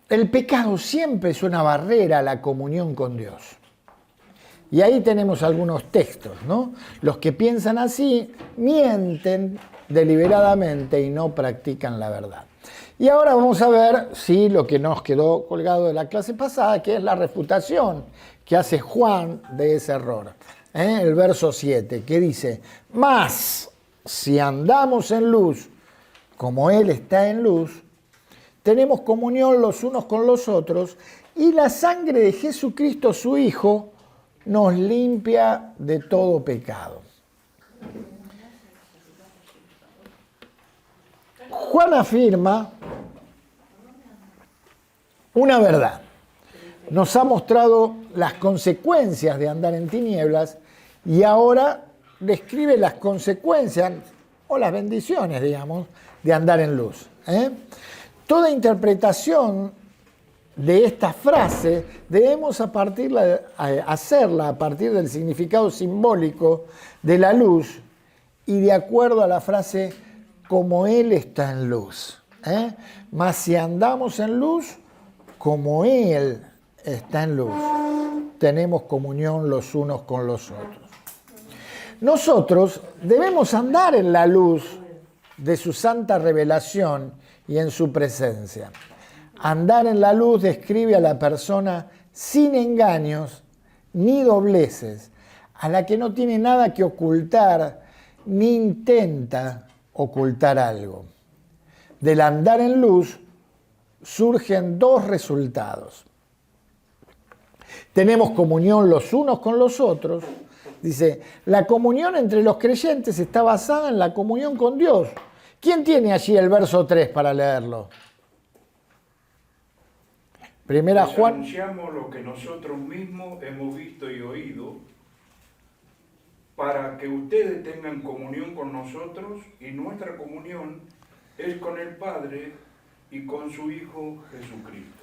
el pecado siempre es una barrera a la comunión con Dios. Y ahí tenemos algunos textos, ¿no? Los que piensan así mienten deliberadamente y no practican la verdad. Y ahora vamos a ver si lo que nos quedó colgado de la clase pasada, que es la refutación que hace Juan de ese error. El verso 7, que dice: mas si andamos en luz, como Él está en luz, tenemos comunión los unos con los otros, y la sangre de Jesucristo, su Hijo, nos limpia de todo pecado. Juan afirma una verdad. Nos ha mostrado las consecuencias de andar en tinieblas y ahora describe las consecuencias o las bendiciones, digamos, de andar en luz. Toda interpretación de esta frase debemos hacerla a partir del significado simbólico de la luz y de acuerdo a la frase como Él está en luz. Mas si andamos en luz, como Él está en luz, tenemos comunión los unos con los otros. Nosotros debemos andar en la luz de su santa revelación y en su presencia. Andar en la luz describe a la persona sin engaños ni dobleces, a la que no tiene nada que ocultar ni intenta ocultar algo. Del andar en luz surgen dos resultados. Tenemos comunión los unos con los otros. Dice, la comunión entre los creyentes está basada en la comunión con Dios. ¿Quién tiene allí el verso 3 para leerlo? Primera Juan. Anunciamos lo que nosotros mismos hemos visto y oído, para que ustedes tengan comunión con nosotros, y nuestra comunión es con el Padre y con su Hijo Jesucristo.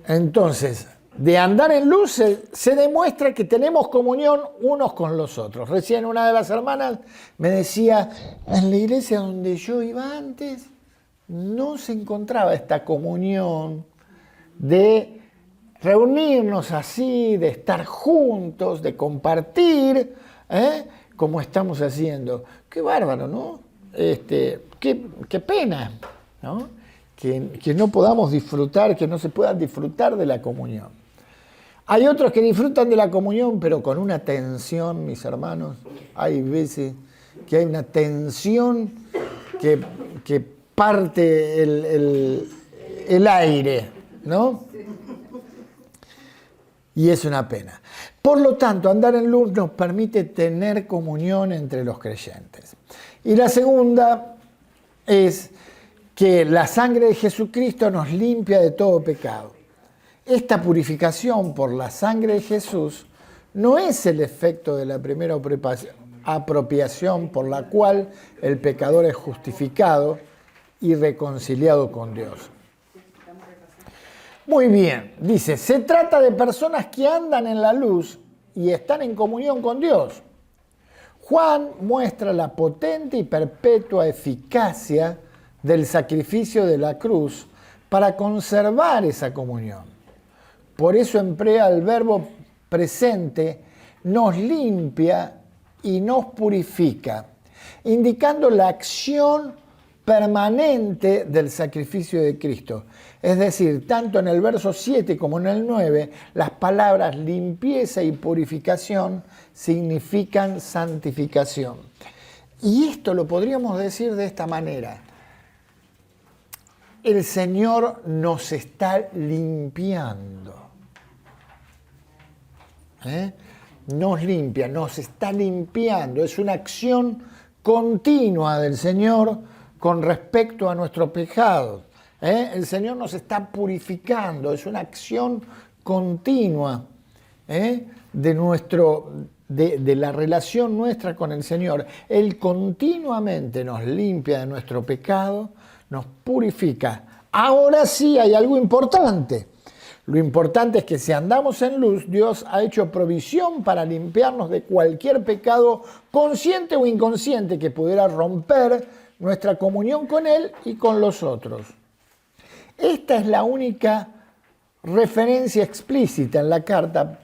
Entonces, de andar en luz se demuestra que tenemos comunión unos con los otros. Recién una de las hermanas me decía, en la iglesia donde yo iba antes no se encontraba esta comunión de reunirnos así, de estar juntos, de compartir, como estamos haciendo. Qué bárbaro, ¿no? Qué pena, ¿no? Que no podamos disfrutar, que no se pueda disfrutar de la comunión. Hay otros que disfrutan de la comunión, pero con una tensión, mis hermanos. Hay veces que hay una tensión que parte el aire, ¿no? Y es una pena. Por lo tanto, andar en luz nos permite tener comunión entre los creyentes. Y la segunda es que la sangre de Jesucristo nos limpia de todo pecado. Esta purificación por la sangre de Jesús no es el efecto de la primera apropiación por la cual el pecador es justificado y reconciliado con Dios. Muy bien, dice, se trata de personas que andan en la luz y están en comunión con Dios. Juan muestra la potente y perpetua eficacia del sacrificio de la cruz para conservar esa comunión. Por eso emplea el verbo presente, nos limpia y nos purifica, indicando la acción permanente del sacrificio de Cristo. Es decir, tanto en el verso 7 como en el 9, las palabras limpieza y purificación significan santificación. Y esto lo podríamos decir de esta manera. El Señor nos está limpiando. Nos limpia, nos está limpiando. Es una acción continua del Señor con respecto a nuestro pecado. El Señor nos está purificando. Es una acción continua de la relación nuestra con el Señor. Él continuamente nos limpia de nuestro pecado, nos purifica. Ahora sí hay algo importante. Lo importante es que si andamos en luz, Dios ha hecho provisión para limpiarnos de cualquier pecado consciente o inconsciente que pudiera romper nuestra comunión con Él y con los otros. Esta es la única referencia explícita en la carta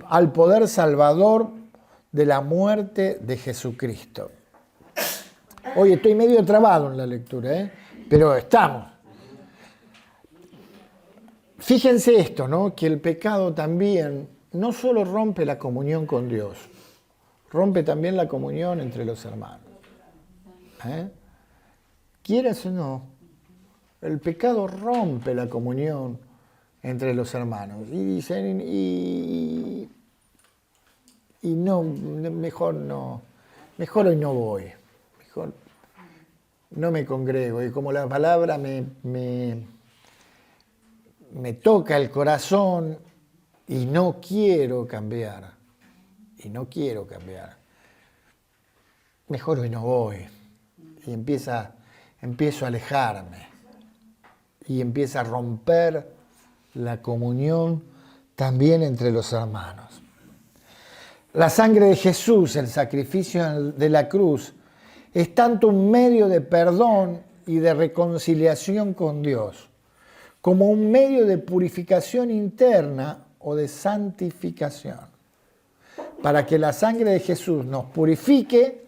al poder salvador de la muerte de Jesucristo. Hoy estoy medio trabado en la lectura, pero estamos. Fíjense esto, ¿no? Que el pecado también no solo rompe la comunión con Dios, rompe también la comunión entre los hermanos. Quieras o no, el pecado rompe la comunión entre los hermanos. Y dicen, y no, mejor hoy no voy, mejor no me congrego. Y como la palabra me toca el corazón y no quiero cambiar, mejor hoy no voy. Y empiezo a alejarme y empieza a romper la comunión también entre los hermanos. La sangre de Jesús, el sacrificio de la cruz, es tanto un medio de perdón y de reconciliación con Dios, como un medio de purificación interna o de santificación. Para que la sangre de Jesús nos purifique,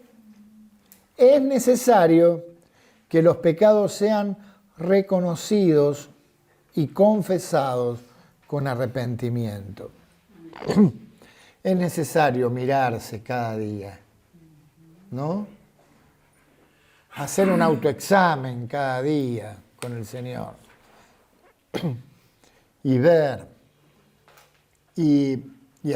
es necesario que los pecados sean reconocidos y confesados con arrepentimiento. Es necesario mirarse cada día, ¿no? Hacer un autoexamen cada día con el Señor y ver y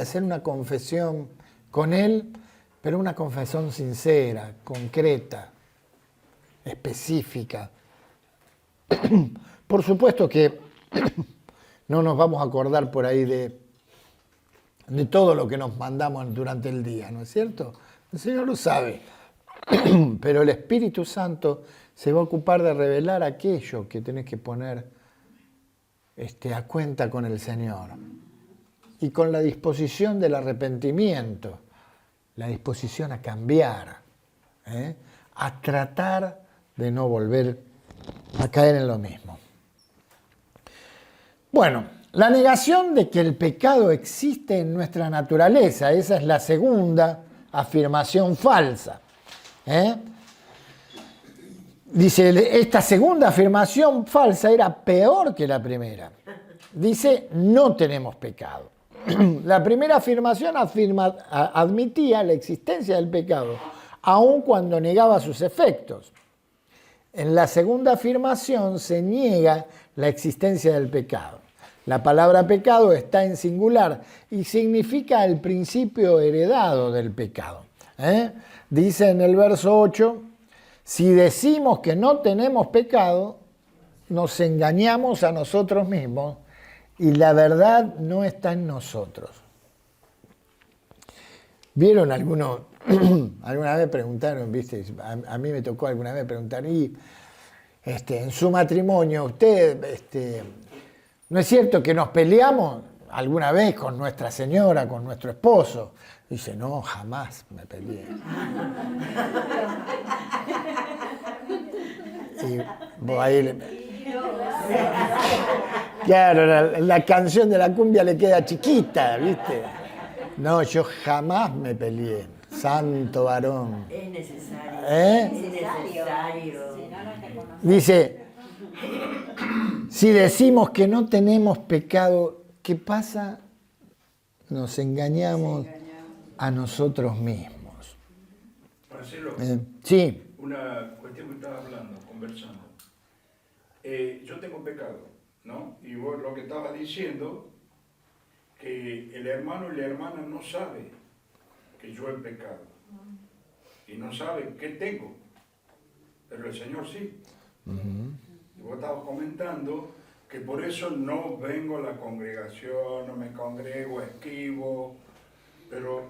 hacer una confesión con Él, pero una confesión sincera, concreta, específica. Por supuesto que no nos vamos a acordar por ahí de todo lo que nos mandamos durante el día, ¿no es cierto? El Señor lo sabe. Pero el Espíritu Santo se va a ocupar de revelar aquello que tenés que poner a cuenta con el Señor. Y con la disposición del arrepentimiento, la disposición a cambiar, a tratar de no volver a caer en lo mismo. Bueno, la negación de que el pecado existe en nuestra naturaleza, esa es la segunda afirmación falsa. Dice, esta segunda afirmación falsa era peor que la primera. Dice, no tenemos pecado. La primera afirmación admitía la existencia del pecado, aun cuando negaba sus efectos. En la segunda afirmación se niega la existencia del pecado. La palabra pecado está en singular y significa el principio heredado del pecado. Dice en el verso 8, si decimos que no tenemos pecado, nos engañamos a nosotros mismos y la verdad no está en nosotros. ¿Vieron algunos? Alguna vez preguntaron, ¿viste? A mí me tocó alguna vez preguntar, y en su matrimonio, usted, ¿no es cierto que nos peleamos alguna vez con nuestra señora, con nuestro esposo? Dice, no, jamás me peleé. Y vos ahí claro, la canción de la cumbia le queda chiquita, ¿viste? No, yo jamás me peleé. Santo varón. Es necesario. Es necesario. Dice, si decimos que no tenemos pecado, ¿qué pasa? Nos engañamos a nosotros mismos. Marcelo, sí. una cuestión que estaba hablando, conversando. Yo tengo pecado, ¿no? Y vos lo que estabas diciendo, que el hermano y la hermana no saben que yo he pecado. Y no saben qué tengo. Pero el Señor sí. Y vos estabas comentando que por eso no vengo a la congregación, no me congrego, esquivo. Pero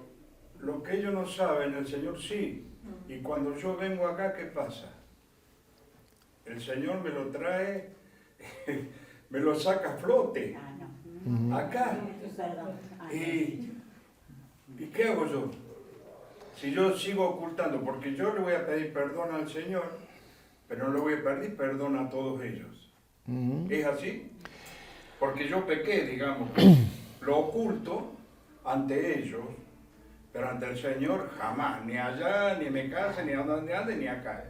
lo que ellos no saben, el Señor sí. Y cuando yo vengo acá, ¿qué pasa? El Señor me lo trae, me lo saca a flote. Acá. ¿Y qué hago yo? Si yo sigo ocultando, porque yo le voy a pedir perdón al Señor, pero no le voy a pedir perdón a todos ellos. ¿Es así? Porque yo pequé, digamos, lo oculto ante ellos, pero ante el Señor jamás, ni allá, ni en mi casa, ni donde ande, ni acá.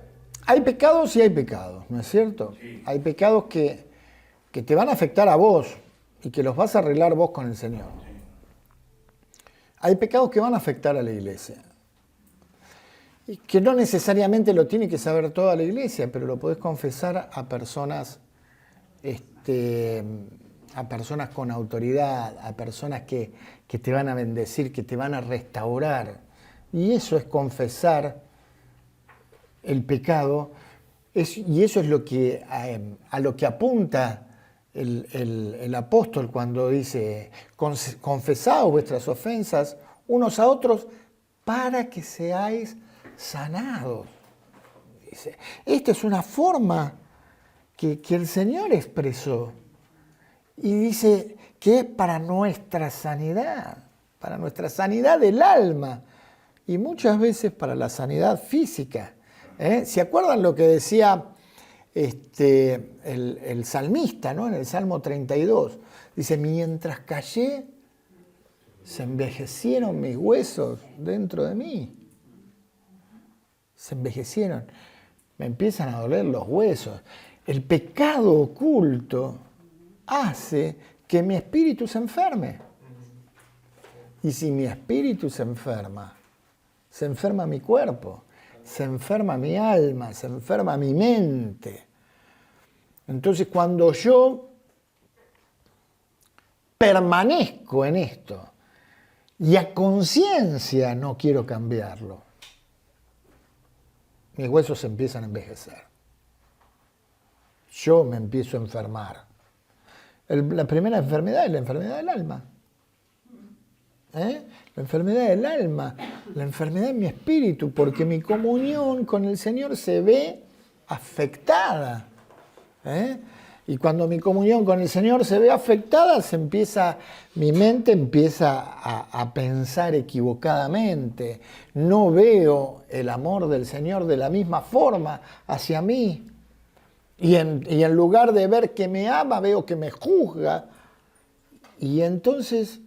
Hay pecados y hay pecados, ¿no es cierto? Sí. Hay pecados que te van a afectar a vos y que los vas a arreglar vos con el Señor. Hay pecados que van a afectar a la iglesia. Y que no necesariamente lo tiene que saber toda la iglesia, pero lo podés confesar a personas, a personas con autoridad, a personas que te van a bendecir, que te van a restaurar. Y eso es confesar el pecado, y eso es lo que, a lo que apunta el apóstol cuando dice, confesaos vuestras ofensas unos a otros para que seáis sanados. Dice, esta es una forma que el Señor expresó y dice que es para nuestra sanidad del alma y muchas veces para la sanidad física. ¿Se acuerdan lo que decía el salmista, ¿no? En el Salmo 32? Dice, mientras callé, se envejecieron mis huesos dentro de mí. Se envejecieron. Me empiezan a doler los huesos. El pecado oculto hace que mi espíritu se enferme. Y si mi espíritu se enferma mi cuerpo. Se enferma mi alma, se enferma mi mente. Entonces, cuando yo permanezco en esto y a conciencia no quiero cambiarlo, mis huesos se empiezan a envejecer. Yo me empiezo a enfermar. La primera enfermedad es la enfermedad del alma. La enfermedad del alma, la enfermedad de mi espíritu, porque mi comunión con el Señor se ve afectada. Y cuando mi comunión con el Señor se ve afectada, mi mente empieza a pensar equivocadamente. No veo el amor del Señor de la misma forma hacia mí. Y en lugar de ver que me ama, veo que me juzga. Y entonces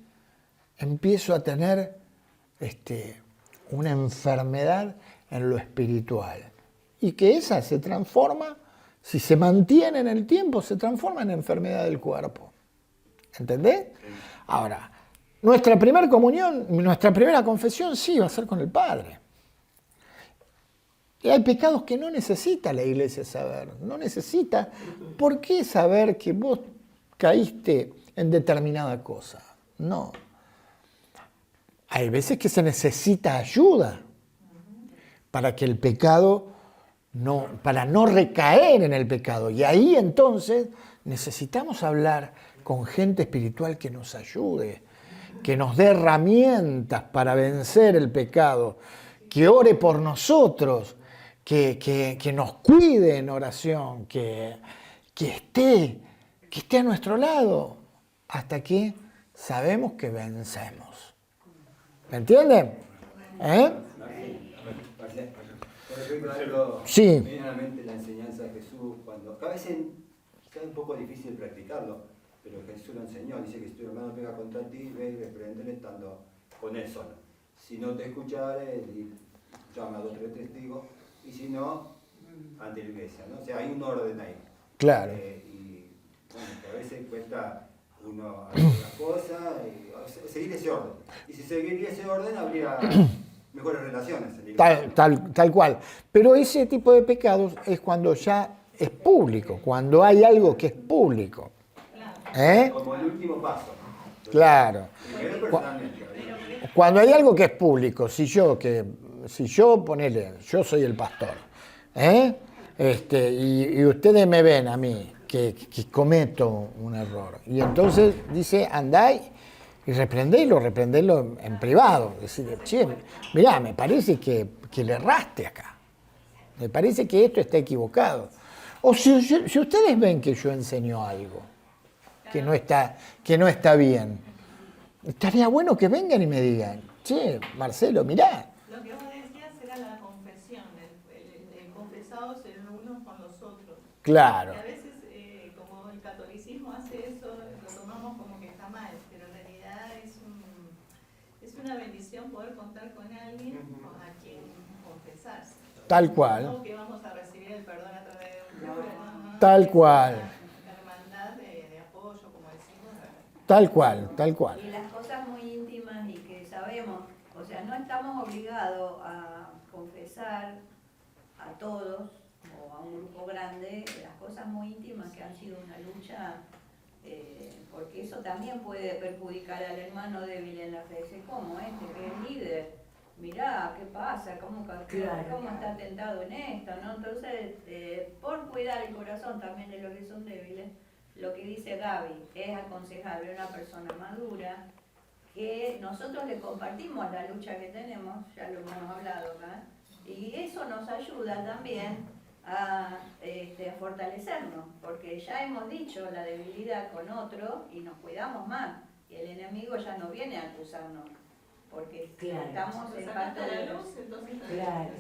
empiezo a tener una enfermedad en lo espiritual. Y que esa se transforma, si se mantiene en el tiempo, se transforma en enfermedad del cuerpo. ¿Entendés? Ahora, nuestra primera comunión, nuestra primera confesión sí va a ser con el Padre. Y hay pecados que no necesita la iglesia saber. No necesita. ¿Por qué saber que vos caíste en determinada cosa? No. Hay veces que se necesita ayuda para que el pecado para no recaer en el pecado. Y ahí entonces necesitamos hablar con gente espiritual que nos ayude, que nos dé herramientas para vencer el pecado, que ore por nosotros, que nos cuide en oración, que esté a nuestro lado hasta que sabemos que vencemos. ¿Me entienden? Por ejemplo, Sí. me viene a la mente la enseñanza de Jesús, cuando a veces es un poco difícil practicarlo, pero Jesús lo enseñó, dice que si tu hermano pega contra ti, ve y repréndele estando con él solo. Si no te escuchare, llama a 2 o 3 testigos, y si no, ante la iglesia, ¿no? O sea, hay un orden ahí. Claro. Y bueno, que a veces cuesta uno hacer las cosas, seguir ese orden. Y si seguiría ese orden, habría mejores relaciones. Tal cual. Pero ese tipo de pecados es cuando ya es público, cuando hay algo que es público. Como el último paso. Claro. Primero personalmente. Cuando hay algo que es público, si yo ponele, yo soy el pastor, y ustedes me ven a mí que cometo un error, y entonces dice, andáis y reprendelo en privado. Decir, che, mirá, me parece que le erraste acá. Me parece que esto está equivocado. O si ustedes ven que yo enseño algo que no está bien, estaría bueno que vengan y me digan, che, Marcelo, mirá. Lo que vos decías era la confesión, el confesados el uno con los otros. Claro. Y a veces, como el catolicismo hace eso, lo hablar con alguien a quien confesarse. Tal cual. No que vamos a recibir el perdón a través de un cura, no, Tal es cual. una hermandad de apoyo, como decimos. Tal cual, tal cual. Y las cosas muy íntimas y que sabemos, o sea, no estamos obligados a confesar a todos o a un grupo grande las cosas muy íntimas que han sido una lucha, porque eso también puede perjudicar al hermano débil en la fe. Dice, ¿cómo este que es líder? Mirá, ¿qué pasa? ¿Cómo está tentado en esto? ¿No? Entonces, por cuidar el corazón también de los que son débiles, lo que dice Gaby es aconsejable a una persona madura que nosotros le compartimos la lucha que tenemos, ya lo hemos hablado acá, y eso nos ayuda también a fortalecernos, porque ya hemos dicho la debilidad con otro y nos cuidamos más, y el enemigo ya no viene a acusarnos, porque estamos en pacto de oración.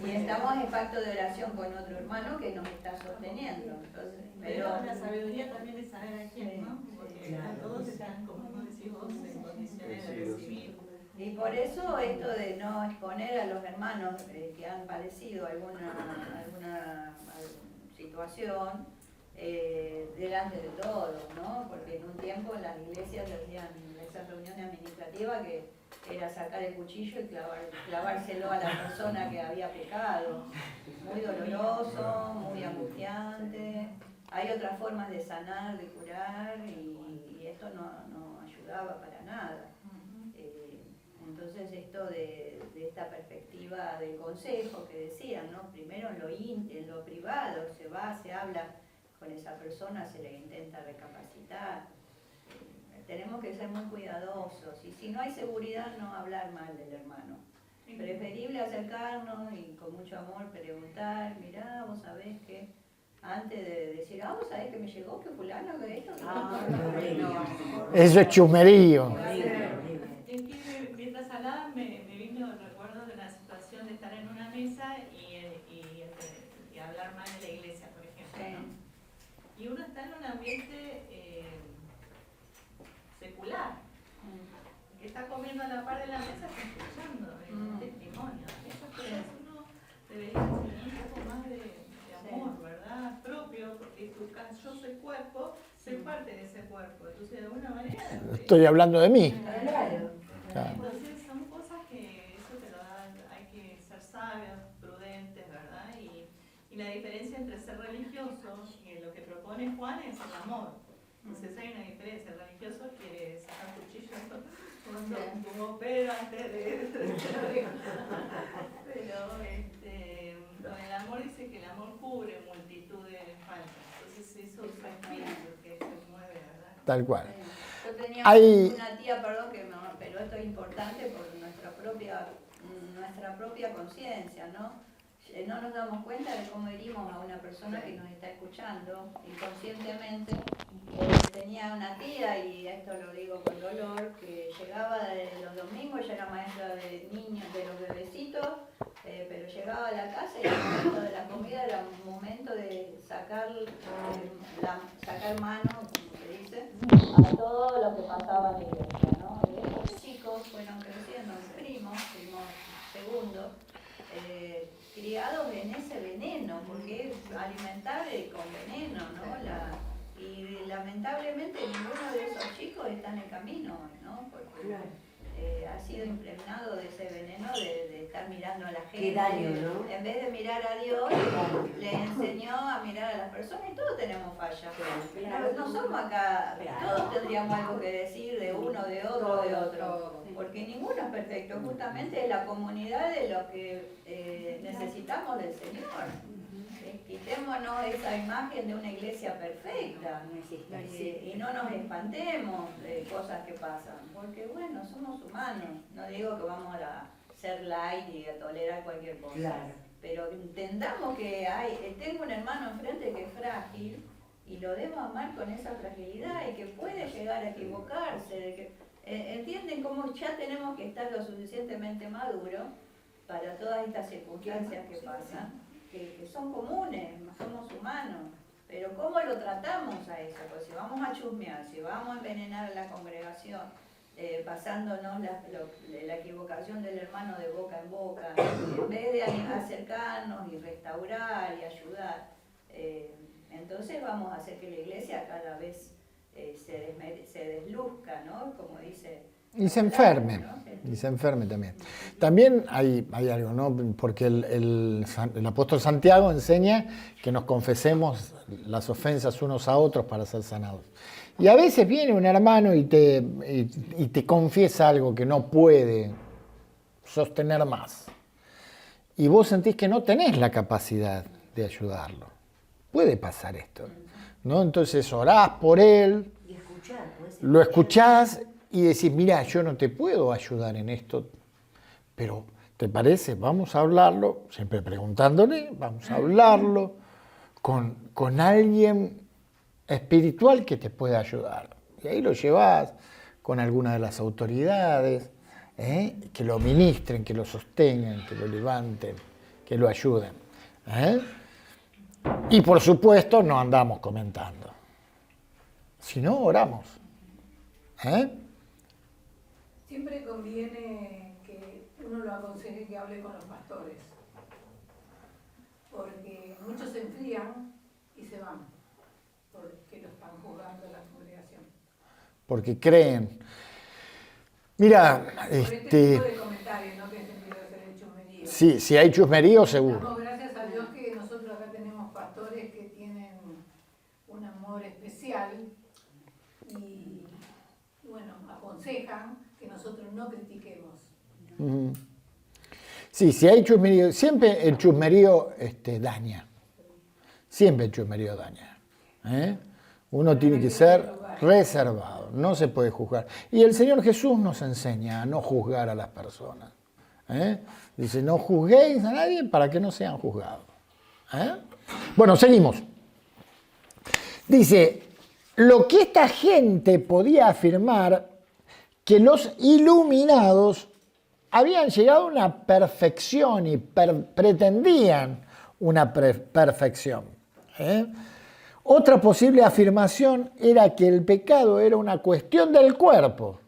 Y estamos en pacto de oración con otro hermano que nos está sosteniendo. Entonces, pero la sabiduría también es saber a quién, ¿no? Porque todos están, como decís vos, en condiciones de recibir. Y por eso esto de no exponer a los hermanos que han padecido alguna situación delante de todos, ¿no? Porque en un tiempo en las iglesias hacían esas reuniones administrativas que era sacar el cuchillo y clavárselo a la persona que había pecado. Muy doloroso, muy angustiante. Hay otras formas de sanar, de curar, y esto no ayudaba para nada. Entonces esto de esta perspectiva del consejo que decían, ¿no? Primero en lo privado se habla con esa persona, se le intenta recapacitar. Tenemos que ser muy cuidadosos, y si no hay seguridad, no hablar mal del hermano. Preferible acercarnos y con mucho amor preguntar, mirá, vos sabés que, antes de decir, vos sabés que me llegó, que fulano, que esto, Eso es chumerío. Mientras hablaba me vino el recuerdo de una situación de estar en una mesa y hablar mal de la iglesia, por ejemplo, ¿no? Y uno está en un ambiente secular, que está comiendo a la par de la mesa, está escuchando el testimonio. Esas cosas uno debería tener un poco más de amor, ¿verdad? Propio, porque yo soy cuerpo, soy parte de ese cuerpo, entonces de alguna manera... Estoy hablando de mí. Claro. Entonces son cosas que eso te lo dan, hay que ser sabios, prudentes, ¿verdad? Y la diferencia entre ser religioso y lo que propone Juan es el amor. Entonces hay una diferencia, el religioso quiere sacar cuchillos como Pedro antes de... Pero el amor dice que el amor cubre multitud de faltas. Entonces eso es su espíritu que se mueve, ¿verdad? Tal cual. Yo tenía Hay... una tía, perdón, pero esto es importante por nuestra propia conciencia, ¿no? No nos damos cuenta de cómo herimos a una persona que nos está escuchando inconscientemente. Tenía una tía, y esto lo digo con dolor, que llegaba los domingos, ella era maestra de niños, de los bebecitos, pero llegaba a la casa y el momento de la comida era un momento de sacar mano, como se dice, a todo lo que pasaba en la iglesia, ¿no? Y estos chicos fueron creciendo, primos segundos, criados en ese veneno, porque es alimentable con veneno, ¿no? Y lamentablemente ninguno de esos chicos está en el camino hoy, ¿no? Porque ha sido impregnado de ese veneno de estar mirando a la gente. Qué daño, ¿no? En vez de mirar a Dios, le enseñó a mirar a las personas, y todos tenemos fallas. No somos acá, todos tendríamos algo que decir de uno, de otro, porque ninguno es perfecto, justamente es la comunidad de lo que necesitamos del Señor. Quitémonos esa imagen de una iglesia perfecta y no nos espantemos de cosas que pasan, porque bueno, somos humanos. No digo que vamos a ser light y a tolerar cualquier cosa, claro, pero entendamos que tengo un hermano enfrente que es frágil y lo debo amar con esa fragilidad y que puede llegar a equivocarse. ¿Entienden cómo ya tenemos que estar lo suficientemente maduros para todas estas circunstancias que pasan? Que son comunes, somos humanos, pero ¿cómo lo tratamos a eso? Pues si vamos a chusmear, si vamos a envenenar a la congregación, pasándonos la equivocación del hermano de boca en boca, en vez de acercarnos y restaurar y ayudar. Entonces vamos a hacer que la iglesia cada vez se desluzca, ¿no? Como dice. Y se enferme, ¿no? Y se enferme también. También hay algo, ¿no? Porque el apóstol Santiago enseña que nos confesemos las ofensas unos a otros para ser sanados. Y a veces viene un hermano y te confiesa algo que no puede sostener más. Y vos sentís que no tenés la capacidad de ayudarlo. Puede pasar esto, ¿no? Entonces orás por él, lo escuchás y decís, mira, yo no te puedo ayudar en esto, pero ¿te parece? Vamos a hablarlo, siempre preguntándole, vamos a hablarlo con alguien espiritual que te pueda ayudar. Y ahí lo llevas con alguna de las autoridades, que lo ministren, que lo sostengan, que lo levanten, que lo ayuden. Y por supuesto no andamos comentando, sino oramos. Siempre conviene que uno lo aconseje que hable con los pastores, porque muchos se enfrían y se van, porque lo están juzgando en la congregación. Porque creen. Mira, Por este tipo de comentarios, ¿no? Que es sentido de ser el chusmerío. Sí, si hay chusmerío, seguro. Damos gracias a Dios que nosotros acá tenemos pastores que tienen un amor especial y, bueno, aconsejan que nosotros no critiquemos. Sí, si hay chusmerío, siempre el chusmerío daña. Siempre el chusmerío daña. Uno tiene que ser reservado, no se puede juzgar. Y el Señor Jesús nos enseña a no juzgar a las personas. Dice, no juzguéis a nadie para que no sean juzgados. Bueno, seguimos. Dice, lo que esta gente podía afirmar, que los iluminados habían llegado a una perfección y pretendían una perfección. Otra posible afirmación era que el pecado era una cuestión del cuerpo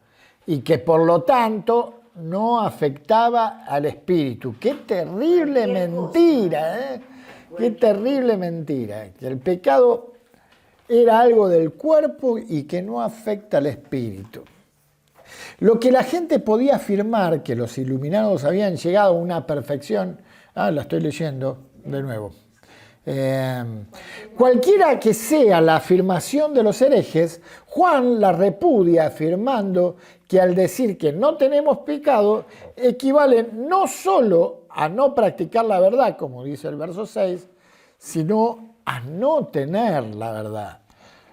y que por lo tanto no afectaba al espíritu. ¡Qué terrible mentira! ¡Qué terrible mentira! Que el pecado era algo del cuerpo y que no afecta al espíritu. Lo que la gente podía afirmar, que los iluminados habían llegado a una perfección, la estoy leyendo de nuevo. Cualquiera que sea la afirmación de los herejes, Juan la repudia afirmando que al decir que no tenemos pecado, equivale no solo a no practicar la verdad, como dice el verso 6, sino a no tener la verdad.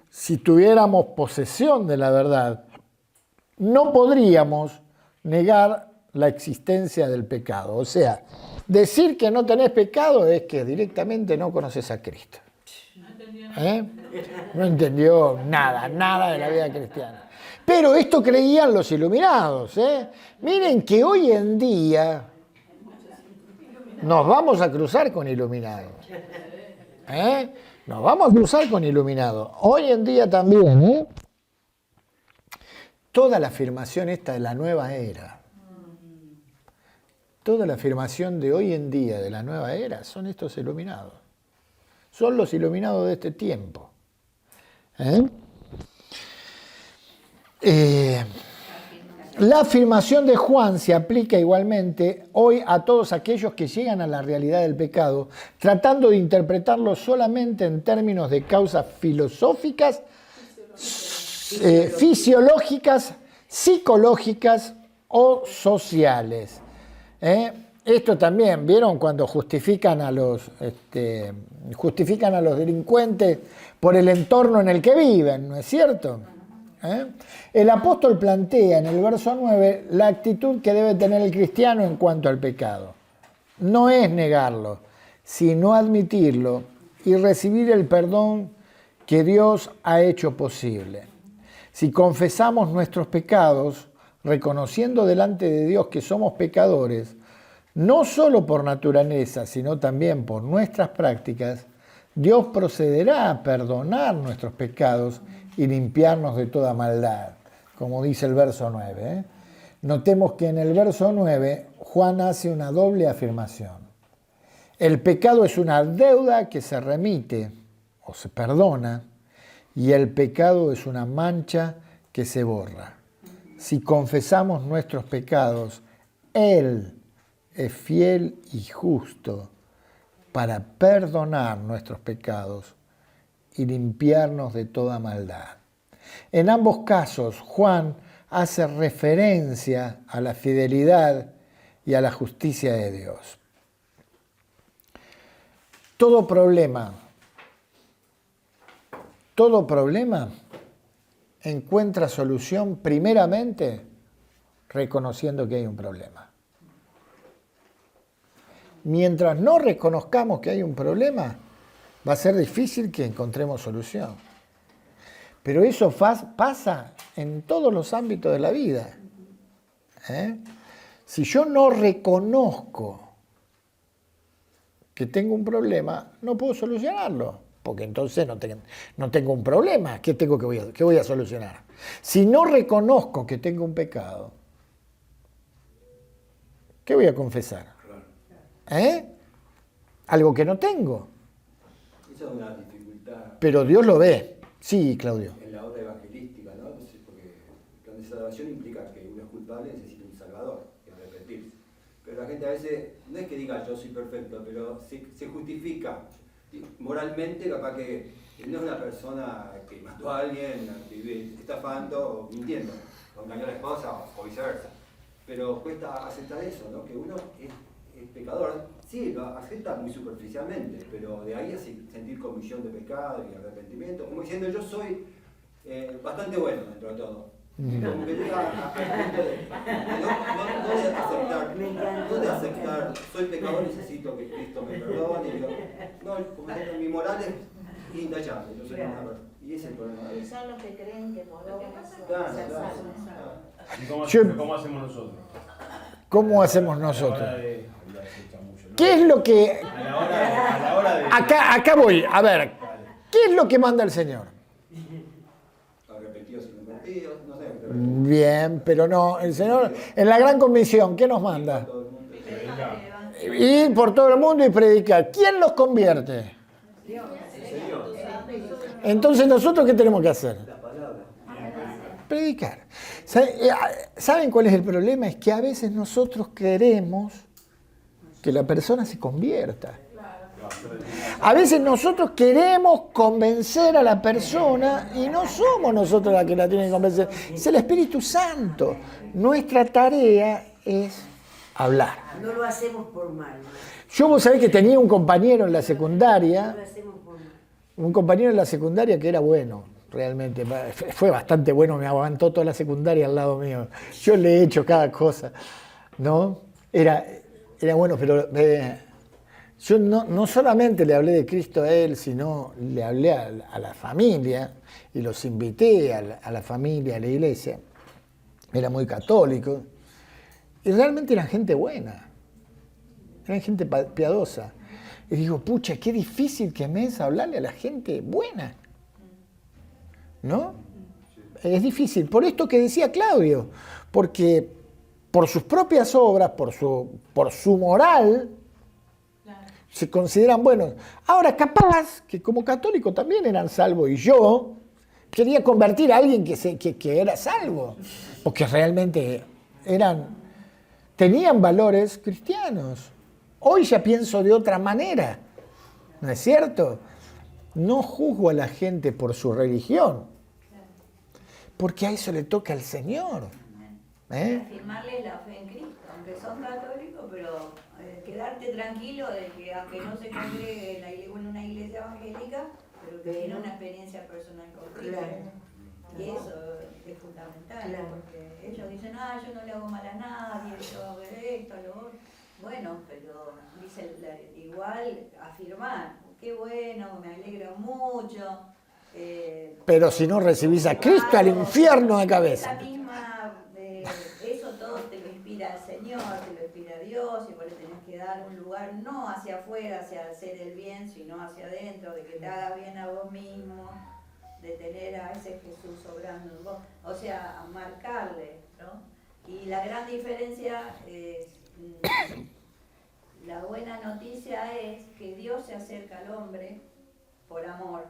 Si tuviéramos posesión de la verdad, no podríamos negar la existencia del pecado. O sea, decir que no tenés pecado es que directamente no conoces a Cristo. No entendió nada de la vida cristiana. Pero esto creían los iluminados. Miren que hoy en día nos vamos a cruzar con iluminados. Nos vamos a cruzar con iluminados. Hoy en día también. Toda la afirmación esta de la nueva era, toda la afirmación de hoy en día de la nueva era son estos iluminados. Son los iluminados de este tiempo. La afirmación de Juan se aplica igualmente hoy a todos aquellos que llegan a la realidad del pecado, tratando de interpretarlo solamente en términos de causas filosóficas, fisiológicas, psicológicas o sociales. Esto también, ¿vieron? Cuando justifican a los delincuentes por el entorno en el que viven, ¿no es cierto? El apóstol plantea en el verso 9 la actitud que debe tener el cristiano en cuanto al pecado. No es negarlo, sino admitirlo y recibir el perdón que Dios ha hecho posible. Si confesamos nuestros pecados, reconociendo delante de Dios que somos pecadores, no solo por naturaleza, sino también por nuestras prácticas, Dios procederá a perdonar nuestros pecados y limpiarnos de toda maldad. como dice el verso 9. Notemos que en el verso 9 Juan hace una doble afirmación. El pecado es una deuda que se remite o se perdona, y el pecado es una mancha que se borra. Si confesamos nuestros pecados, Él es fiel y justo para perdonar nuestros pecados y limpiarnos de toda maldad. En ambos casos, Juan hace referencia a la fidelidad y a la justicia de Dios. Todo problema encuentra solución primeramente reconociendo que hay un problema. Mientras no reconozcamos que hay un problema, va a ser difícil que encontremos solución. Pero eso pasa en todos los ámbitos de la vida. Si yo no reconozco que tengo un problema, no puedo solucionarlo, porque entonces no tengo un problema. ¿Qué voy a solucionar? Si no reconozco que tengo un pecado, ¿qué voy a confesar? Algo que no tengo. Esa es una dificultad. Pero Dios lo ve. Sí, Claudio. En la obra evangelística, ¿no? Porque el plan de salvación implica que uno es culpable y necesita un salvador, y arrepentirse. Pero la gente a veces, no es que diga yo soy perfecto, pero se justifica moralmente, capaz que no es una persona que mató a alguien, que vive estafando o mintiendo, o engañó a la esposa o viceversa. Pero cuesta aceptar eso, ¿no? Que uno es pecador. Sí, lo acepta muy superficialmente, pero de ahí a sentir comisión de pecado y arrepentimiento, como diciendo yo soy bastante bueno dentro de todo. Como que llega al punto de no de aceptar, soy pecador, necesito que Cristo me perdone. No, como que mi moral es intachable, yo soy una persona. Y ese es el problema. Y son los que creen que por obras Claro. ¿Y cómo hacemos nosotros? ¿Cómo hacemos nosotros? A la hora de- se echa mucho, ¿no? ¿Qué es lo que... A la hora de... Acá voy, a ver. ¿Qué es lo que manda el Señor? Arrepentidos y convertidos, no sé. Bien, pero no, el Señor, en la gran comisión, ¿qué nos manda? Todo el mundo. Ir por todo el mundo y predicar. ¿Quién los convierte? Entonces, ¿nosotros qué tenemos que hacer? La palabra. Predicar. ¿Saben cuál es el problema? Es que a veces nosotros queremos que la persona se convierta. A veces nosotros queremos convencer a la persona y no somos nosotros la que la tienen que convencer. Es el Espíritu Santo. Nuestra tarea es hablar. No lo hacemos por mal. Vos sabés que tenía un compañero en la No secundaria, lo hacemos por mal. un compañero en la secundaria que era bueno, realmente. Fue bastante bueno, me aguantó toda la secundaria al lado mío. Yo le he hecho cada cosa, ¿no? Era bueno, pero yo no solamente le hablé de Cristo a él, sino le hablé a la familia y los invité a la familia, a la iglesia. Era muy católico y realmente eran gente buena, eran gente piadosa. Y digo, pucha, qué difícil que me es hablarle a la gente buena, ¿no? Es difícil, por esto que decía Claudio, porque por sus propias obras, por su moral, se consideran buenos. Ahora, capaz que como católico también eran salvos y yo quería convertir a alguien que era salvo, porque realmente tenían valores cristianos. Hoy ya pienso de otra manera, ¿no es cierto? No juzgo a la gente por su religión, porque a eso le toca al Señor. Afirmarles la fe en Cristo, aunque son católicos, pero quedarte tranquilo de que aunque no se congregue en una iglesia evangélica, pero que tiene una experiencia personal con Cristo. Claro. Y eso es fundamental, Claro. porque ellos dicen, yo no le hago mal a nadie, yo hago esto, lo otro. Bueno, pero dice igual afirmar, qué bueno, me alegro mucho. Pero si no recibís a Cristo, al infierno de cabeza. Esa misma, eso todo te lo inspira el Señor, te lo inspira Dios, y vos le tenés que dar un lugar no hacia afuera, hacia hacer el bien, sino hacia adentro, de que te hagas bien a vos mismo, de tener a ese Jesús obrando en vos, o sea, a marcarle, ¿no? Y la gran diferencia es, la buena noticia es que Dios se acerca al hombre por amor,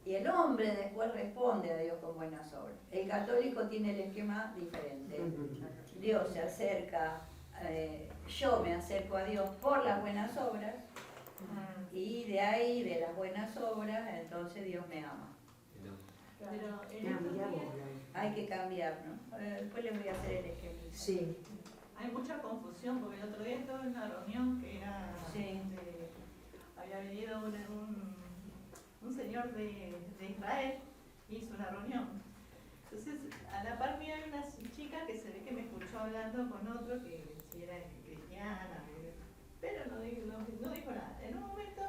y el hombre después responde a Dios con buenas obras. El católico tiene el esquema diferente. Dios se acerca, yo me acerco a Dios por las buenas obras, y de ahí, de las buenas obras, entonces Dios me ama. Pero en Ah, estos mirá vos, días Blanca. Hay que cambiar, ¿no? Después les voy a hacer el esquema. Sí. hay mucha confusión porque el otro día estuve en una reunión que era Sí. había venido un señor de Israel y hizo una reunión. Entonces, a la par mía hay una chica que se ve que me escuchó hablando con otro que si era cristiana, pero no dijo nada. En un momento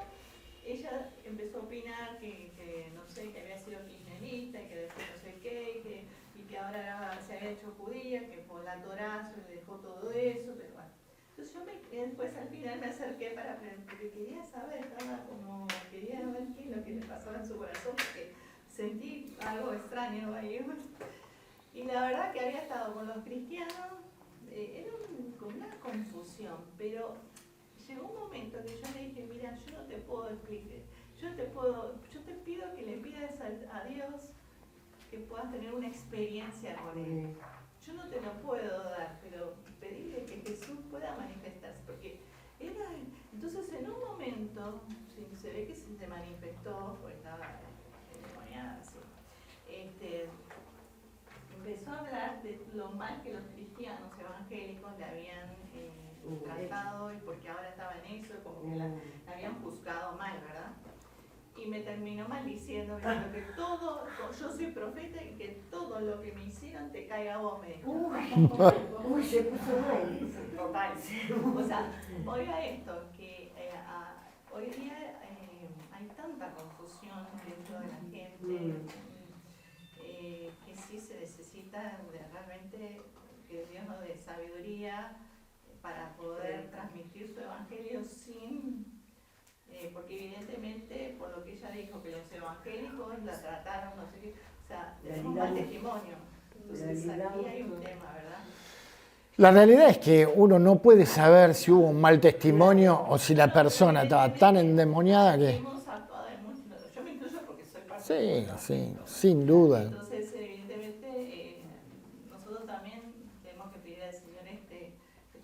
ella empezó a opinar que no sé, que había sido kirchnerista y que después no sé qué, y que ahora se había hecho judía, que por la Torá se le dejó todo eso, pero bueno. Entonces después al final me acerqué porque quería saber, quería ver qué es lo que le pasaba en su corazón, porque sentí algo extraño ahí. Y la verdad que había estado con los cristianos, era con una confusión, pero llegó un momento que yo le dije, mira, yo no te puedo explicar, yo te pido que le pidas a Dios que puedas tener una experiencia con Él. Yo no te lo puedo dar, pero pedirle que Jesús pueda manifestarse, porque entonces en un momento, se ve que se manifestó, pues estaba endemoniada, así. Empezó a hablar de lo mal que los cristianos evangélicos le habían tratado, y porque ahora estaba en eso, como que la habían juzgado mal, ¿verdad? Y me terminó maldiciendo, diciendo que todo, yo soy profeta y que todo lo que me hicieron te caiga a vos, me dijo. Uy, se puso mal. Total. O sea, oiga esto, que hoy día hay tanta confusión dentro de la gente, que sí se necesita realmente que Dios nos dé sabiduría para poder transmitir su evangelio sin... porque evidentemente, por lo que ella dijo, que los evangélicos la trataron, no sé qué, o sea, tenemos mal testimonio. Entonces aquí hay un tema, ¿verdad? La realidad es que uno no puede saber si hubo un mal testimonio o si la persona estaba tan endemoniada que... Hemos actuado en muchos, yo me incluyo porque soy parte Sí, de la sí, sin duda. Entonces, evidentemente, nosotros también tenemos que pedir al Señor este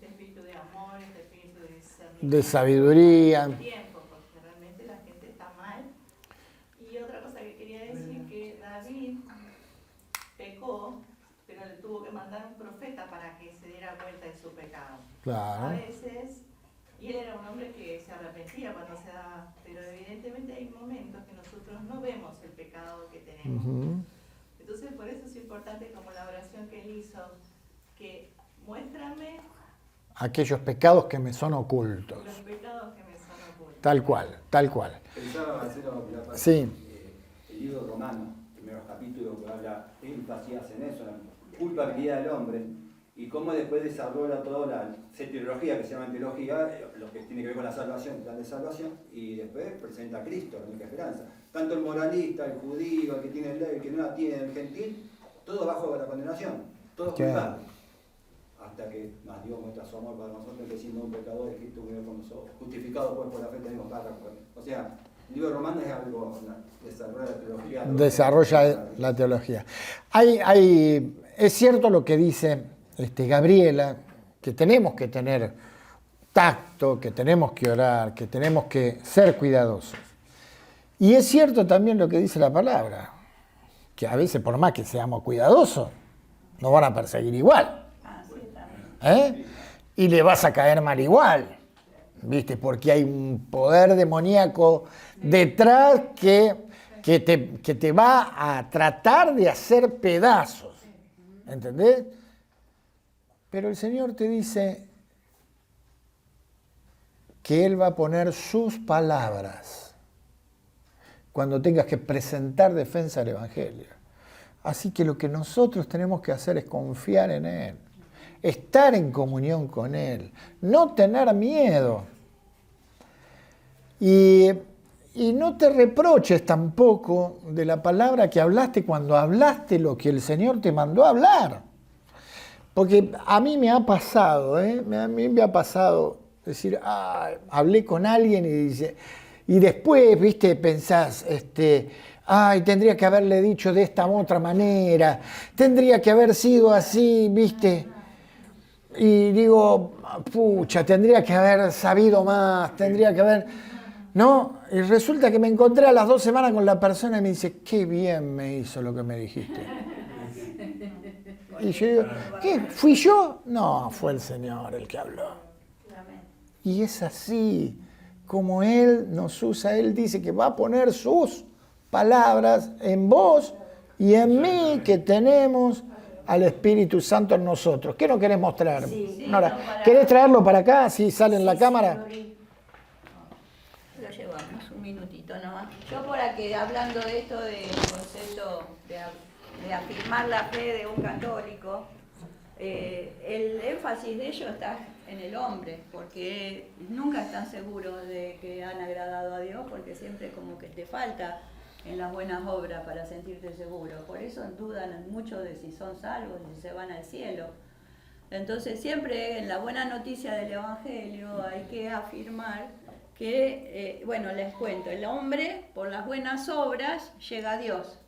espíritu de amor, este espíritu de discernimiento, De sabiduría. tiempo, porque realmente la gente está mal. Y otra cosa que quería decir, que David pecó, pero le tuvo que mandar un profeta para que se diera cuenta de su pecado. A Claro. veces, y él era un hombre que se arrepentía cuando se daba, pero evidentemente hay momentos que nosotros no vemos el pecado que tenemos. Ujú. Entonces, por eso es importante, como la oración que él hizo, que muéstrame Aquellos pecados que me son ocultos. los pecados que me son ocultos. Tal cual, tal cual. Pensaba, Marcelo, que la parte, Sí. el libro Romano, primeros capítulos, que habla énfasis en eso, la culpabilidad del hombre, y cómo después desarrolla toda la teología, que se llama teología, lo que tiene que ver con la salvación, el plan de salvación, y después presenta a Cristo, la única esperanza. Tanto el moralista, el judío, el que tiene ley, el que no la tiene, el gentil, todo bajo la condenación, todos culpables. Hasta que nos dio muestra su amor para nosotros, que siendo un pecador, Cristo murió con nosotros, justificado pues por la fe tenemos paz con él. O sea, el libro romano es algo, desarrolla la teología. Desarrolla la teología. Es cierto lo que dice Gabriela, que tenemos que tener tacto, que tenemos que orar, que tenemos que ser cuidadosos. Y es cierto también lo que dice la palabra, que a veces por más que seamos cuidadosos, nos van a perseguir igual. Y le vas a caer mal igual, ¿viste? Porque hay un poder demoníaco detrás que te va a tratar de hacer pedazos, ¿entendés? Pero el Señor te dice que Él va a poner sus palabras cuando tengas que presentar defensa del Evangelio. Así que lo que nosotros tenemos que hacer es confiar en Él, estar en comunión con Él, no tener miedo. Y Y no te reproches tampoco de la palabra que hablaste cuando hablaste lo que el Señor te mandó a hablar. Porque a mí me ha pasado, a mí me ha pasado decir, hablé con alguien y después, viste, pensás, tendría que haberle dicho de esta otra manera, tendría que haber sido así, viste. Y digo, pucha, tendría que haber sabido más, tendría que haber... ¿No? Y resulta que me encontré a las 2 semanas con la persona y me dice, qué bien me hizo lo que me dijiste. Y yo digo, ¿qué? ¿Fui yo? No, fue el Señor el que habló. Y es así, como Él nos usa, Él dice que va a poner sus palabras en vos y en mí, que tenemos al Espíritu Santo en nosotros. ¿Qué nos querés mostrar? Sí, Nora, ¿querés traerlo para acá, así sale en la cámara? Lo llevamos un minutito nomás. Yo por aquí, hablando de esto del concepto de afirmar la fe de un católico, el énfasis de ello está en el hombre, porque nunca están seguros de que han agradado a Dios, porque siempre como que te falta en las buenas obras para sentirte seguro. Por eso dudan mucho de si son salvos, de si se van al cielo. Entonces siempre en la buena noticia del Evangelio hay que afirmar que, les cuento, el hombre por las buenas obras llega a Dios.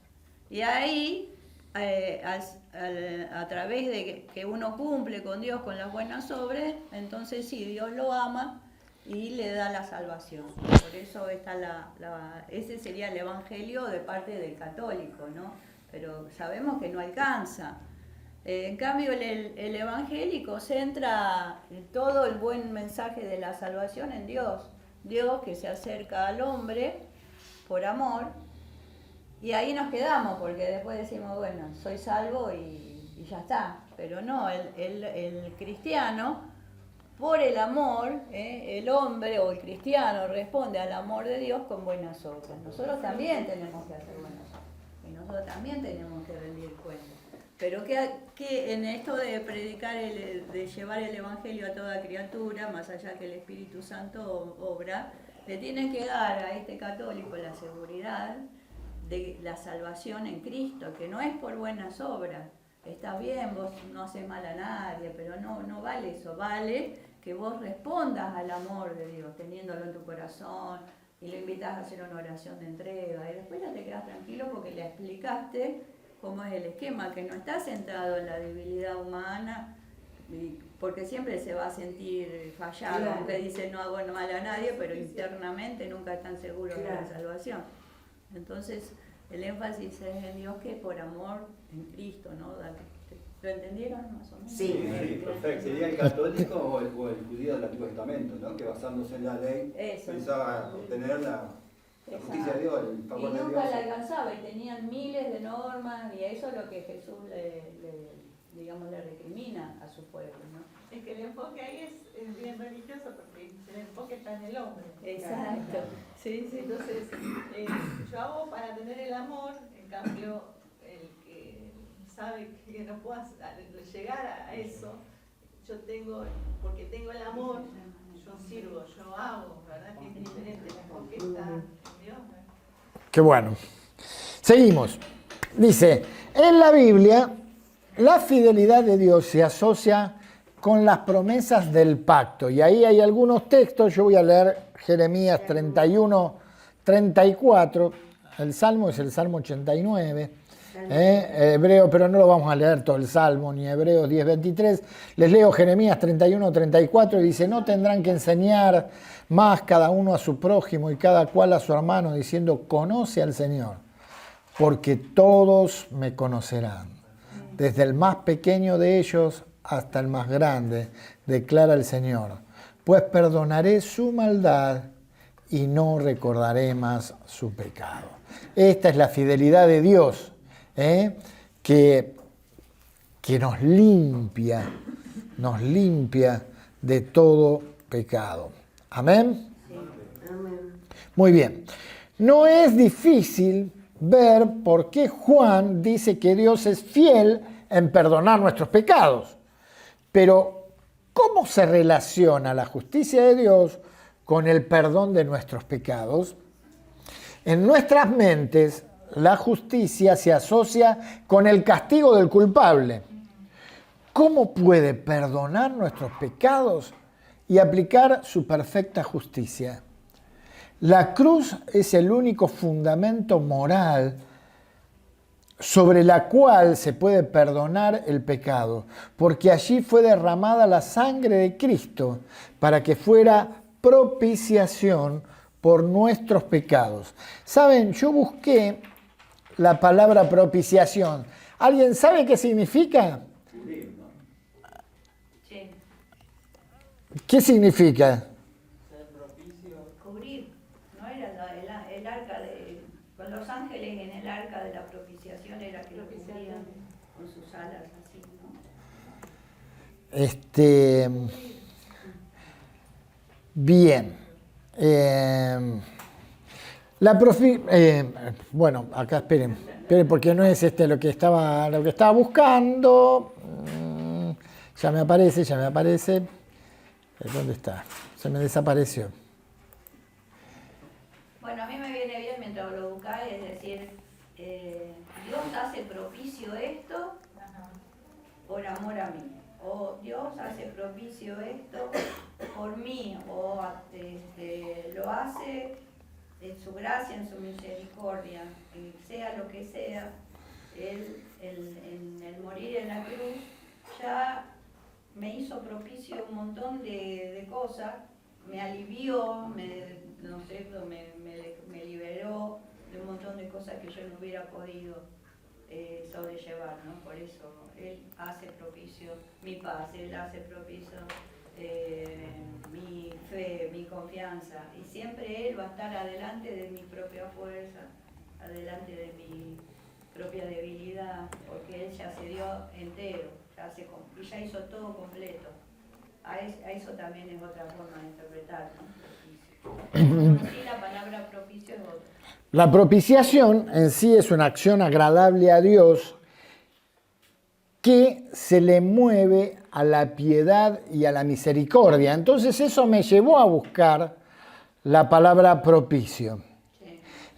Y ahí, a través de que uno cumple con Dios con las buenas obras, entonces sí, Dios lo ama y le da la salvación. Por eso está ese sería el Evangelio de parte del católico, ¿no? Pero sabemos que no alcanza. En cambio, el evangélico centra todo el buen mensaje de la salvación en Dios. Dios que se acerca al hombre por amor, y ahí nos quedamos, porque después decimos, bueno, soy salvo y ya está. Pero no, el cristiano, por el amor, el hombre o el cristiano responde al amor de Dios con buenas obras. Nosotros también tenemos que hacer buenas obras, y nosotros también tenemos que rendir cuentas. Pero que en esto de predicar, de llevar el Evangelio a toda criatura, más allá que el Espíritu Santo obra, le tiene que dar a este católico la seguridad de la salvación en Cristo, que no es por buenas obras. Está bien, vos no haces mal a nadie, pero no vale eso, vale que vos respondas al amor de Dios, teniéndolo en tu corazón, y lo invitas a hacer una oración de entrega, y después ya te quedas tranquilo porque le explicaste cómo es el esquema, que no está centrado en la debilidad humana, porque siempre se va a sentir fallado, claro. Aunque dice no hago mal a nadie, pero internamente nunca están seguros de la salvación. Entonces, el énfasis es en Dios, que por amor en Cristo, ¿no? ¿Lo entendieron más o menos? Sí, perfecto. Sería el católico o el judío del Antiguo Testamento, ¿no? Que basándose en la ley pensaba obtener la justicia de Dios, el favor de Dios. Y nunca la alcanzaba, y tenían miles de normas, y eso es lo que Jesús le recrimina a su pueblo, ¿no? Es que el enfoque ahí es bien religioso, porque el enfoque está en el hombre. Exacto. Sí. Entonces, yo hago para tener el amor, en cambio, el que sabe que no puedo llegar a eso, porque tengo el amor, yo sirvo, yo hago, ¿verdad? Que es diferente, el enfoque está en Dios, ¿verdad? Qué bueno. Seguimos. Dice, en la Biblia, la fidelidad de Dios se asocia con las promesas del pacto. Y ahí hay algunos textos, yo voy a leer Jeremías 31, 34, el Salmo es el Salmo 89, Hebreo, pero no lo vamos a leer todo el Salmo, ni Hebreos 10, 23. Les leo Jeremías 31, 34 y dice, no tendrán que enseñar más cada uno a su prójimo y cada cual a su hermano, diciendo, conoce al Señor, porque todos me conocerán, desde el más pequeño de ellos hasta el más grande, declara el Señor, pues perdonaré su maldad y no recordaré más su pecado. Esta es la fidelidad de Dios, que nos limpia de todo pecado. ¿Amén? Sí. Amén. Muy bien. No es difícil ver por qué Juan dice que Dios es fiel en perdonar nuestros pecados. Pero, ¿cómo se relaciona la justicia de Dios con el perdón de nuestros pecados? En nuestras mentes, la justicia se asocia con el castigo del culpable. ¿Cómo puede perdonar nuestros pecados y aplicar su perfecta justicia? La cruz es el único fundamento moral sobre la cual se puede perdonar el pecado, porque allí fue derramada la sangre de Cristo para que fuera propiciación por nuestros pecados. Saben, yo busqué la palabra propiciación. ¿Alguien sabe qué significa? Sí, ¿Qué significa? cubrir. ¿No era el arca de... Con los ángeles en el arca de la propiciación era que lo cubrían con sus alas así, ¿no? Bien. Bueno, acá esperen, porque no es lo que estaba buscando. Ya me aparece. ¿Dónde está? Se me desapareció. Bueno, a mí me viene bien mientras lo buscáis, es decir, Dios hace propicio esto por amor a mí, o Dios hace propicio esto por mí, o lo hace en su gracia, en su misericordia, sea lo que sea, Él en el morir en la cruz ya me hizo propicio un montón de cosas, me alivió, me liberó de un montón de cosas que yo no hubiera podido sobrellevar, ¿no? Por eso Él hace propicio mi paz, Él hace propicio mi fe, mi confianza, y siempre Él va a estar adelante de mi propia fuerza, adelante de mi propia debilidad, porque Él ya se dio entero, y ya hizo todo completo. A eso también es otra forma de interpretar, ¿no? Sí, la palabra propicio es otra. La propiciación en sí es una acción agradable a Dios que se le mueve a la piedad y a la misericordia. Entonces eso me llevó a buscar la palabra propicio.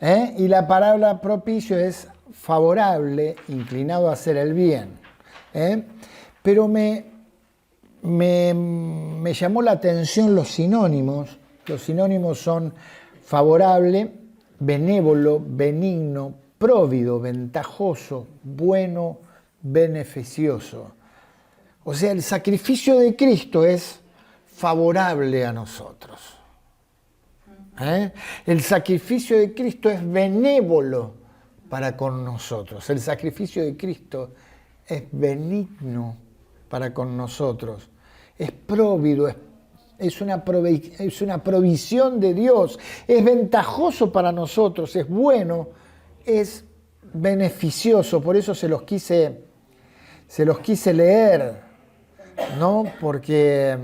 Y la palabra propicio es favorable, inclinado a hacer el bien. Pero me llamó la atención los sinónimos. Los sinónimos son favorable, benévolo, benigno, próvido, ventajoso, bueno, beneficioso. O sea, el sacrificio de Cristo es favorable a nosotros. El sacrificio de Cristo es benévolo para con nosotros. El sacrificio de Cristo es benigno para con nosotros. Es próvido, es una provisión de Dios. Es ventajoso para nosotros, es bueno, es beneficioso. Por eso se los quise leer, ¿no? Porque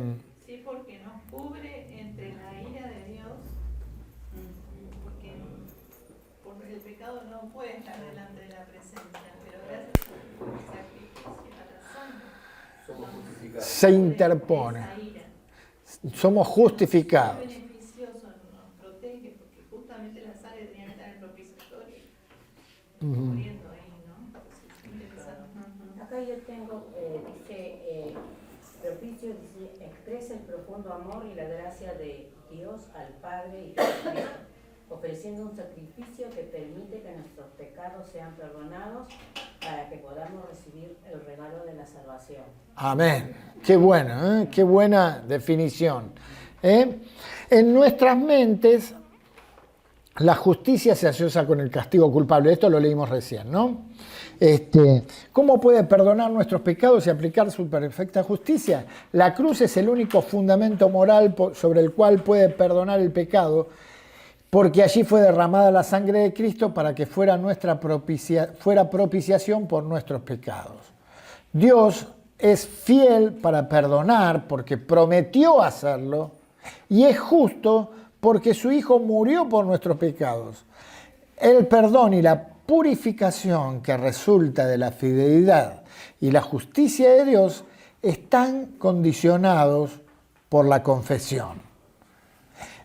Sí, porque nos cubre entre la ira de Dios, porque por el pecado no puede estar delante de la presencia, pero gracias al sacrificio, a la sangre, Somos justificados. se interpone. esa ira. Somos justificados. Es beneficioso, nos protege, porque justamente la sangre tenía que estar en propiciatorio, muriendo ahí, ¿no? Entonces, es interesante. Acá yo tengo, dice, propicio, dice, expresa el profundo amor y la gracia de Dios al Padre y Jesucristo, ofreciendo un sacrificio que permite que nuestros pecados sean perdonados para que podamos recibir el regalo de la salvación. Amén. Qué bueno, qué buena definición. En nuestras mentes, la justicia se asocia con el castigo culpable. Esto lo leímos recién, ¿no? ¿Cómo puede perdonar nuestros pecados y aplicar su perfecta justicia? La cruz es el único fundamento moral sobre el cual puede perdonar el pecado, porque allí fue derramada la sangre de Cristo para que fuera propiciación por nuestros pecados. Dios es fiel para perdonar porque prometió hacerlo, y es justo porque su Hijo murió por nuestros pecados. El perdón y la purificación que resulta de la fidelidad y la justicia de Dios están condicionados por la confesión.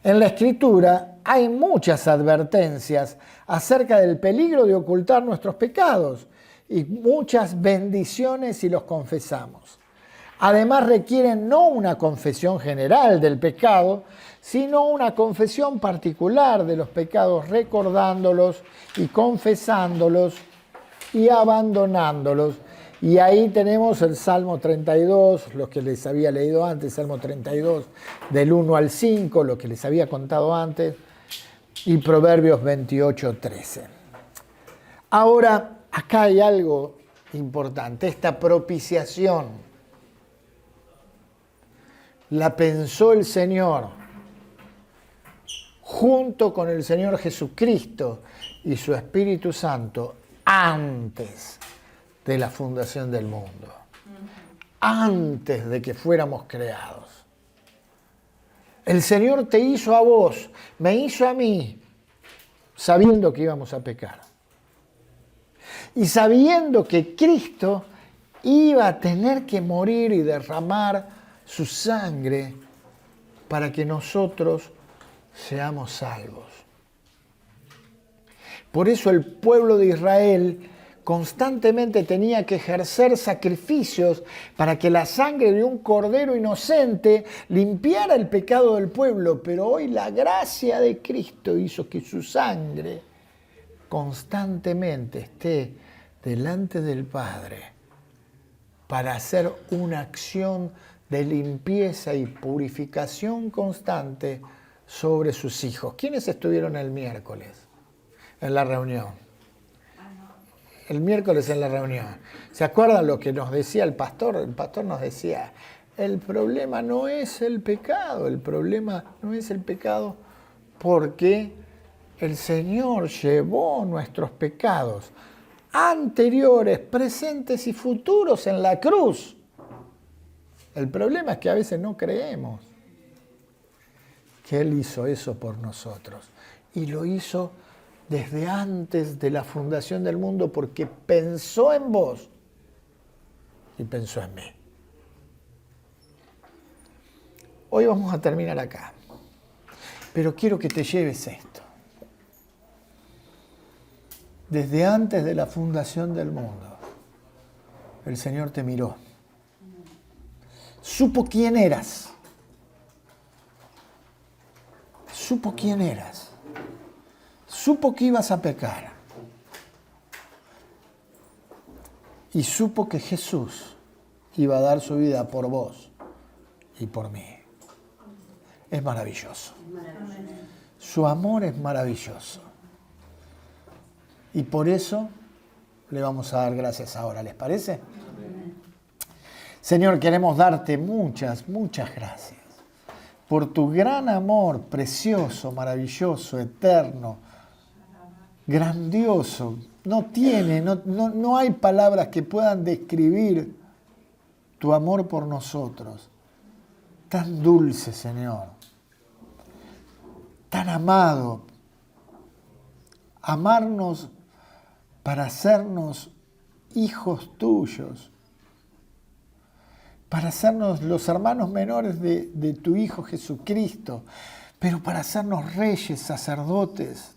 En la Escritura hay muchas advertencias acerca del peligro de ocultar nuestros pecados y muchas bendiciones si los confesamos. Además requieren no una confesión general del pecado, sino una confesión particular de los pecados, recordándolos y confesándolos y abandonándolos. Y ahí tenemos el Salmo 32, lo que les había leído antes, Salmo 32, del 1 al 5, lo que les había contado antes, y Proverbios 28, 13. Ahora, acá hay algo importante, esta propiciación. La pensó el Señor junto con el Señor Jesucristo y su Espíritu Santo antes de la fundación del mundo, antes de que fuéramos creados. El Señor te hizo a vos, me hizo a mí, sabiendo que íbamos a pecar. Y sabiendo que Cristo iba a tener que morir y derramar su sangre para que nosotros seamos salvos. Por eso el pueblo de Israel constantemente tenía que ejercer sacrificios para que la sangre de un cordero inocente limpiara el pecado del pueblo. Pero hoy la gracia de Cristo hizo que su sangre constantemente esté delante del Padre para hacer una acción de limpieza y purificación constante sobre sus hijos. ¿Quiénes estuvieron el miércoles en la reunión? El miércoles en la reunión. ¿Se acuerdan lo que nos decía el pastor? El pastor nos decía, el problema no es el pecado, el problema no es el pecado porque el Señor llevó nuestros pecados anteriores, presentes y futuros en la cruz. El problema es que a veces no creemos que Él hizo eso por nosotros. Y lo hizo desde antes de la fundación del mundo porque pensó en vos y pensó en mí. Hoy vamos a terminar acá, pero quiero que te lleves esto. Desde antes de la fundación del mundo, el Señor te miró. Supo quién eras. Supo quién eras. Supo que ibas a pecar. Y supo que Jesús iba a dar su vida por vos y por mí. Es maravilloso. Su amor es maravilloso. Y por eso le vamos a dar gracias ahora, ¿les parece? Señor, queremos darte muchas, muchas gracias por tu gran amor, precioso, maravilloso, eterno, grandioso. No hay palabras que puedan describir tu amor por nosotros. Tan dulce, Señor. Tan amado. Amarnos para hacernos hijos tuyos. Para hacernos los hermanos menores de tu Hijo Jesucristo. Pero para hacernos reyes, sacerdotes,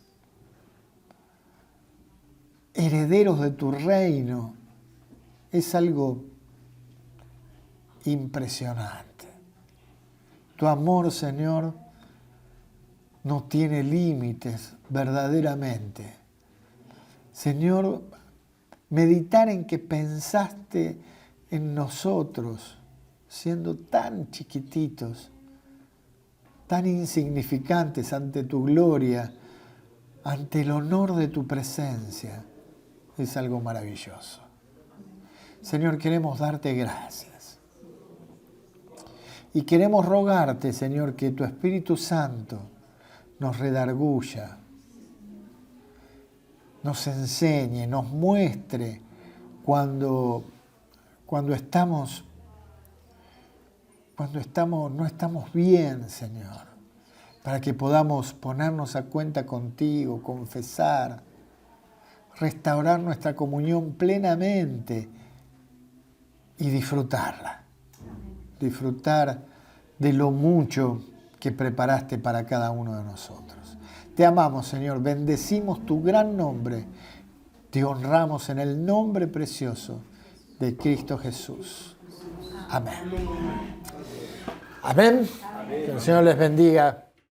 herederos de tu reino. Es algo impresionante. Tu amor, Señor, no tiene límites, verdaderamente. Señor, meditar en que pensaste en nosotros, siendo tan chiquititos, tan insignificantes ante tu gloria, ante el honor de tu presencia, es algo maravilloso. Señor, queremos darte gracias. Y queremos rogarte, Señor, que tu Espíritu Santo nos redarguya, nos enseñe, nos muestre cuando no estamos bien, Señor, para que podamos ponernos a cuenta contigo, confesar, restaurar nuestra comunión plenamente y disfrutarla. Disfrutar de lo mucho que preparaste para cada uno de nosotros. Te amamos, Señor, bendecimos tu gran nombre, te honramos en el nombre precioso de Cristo Jesús. Amén. Amén. Que el Señor les bendiga.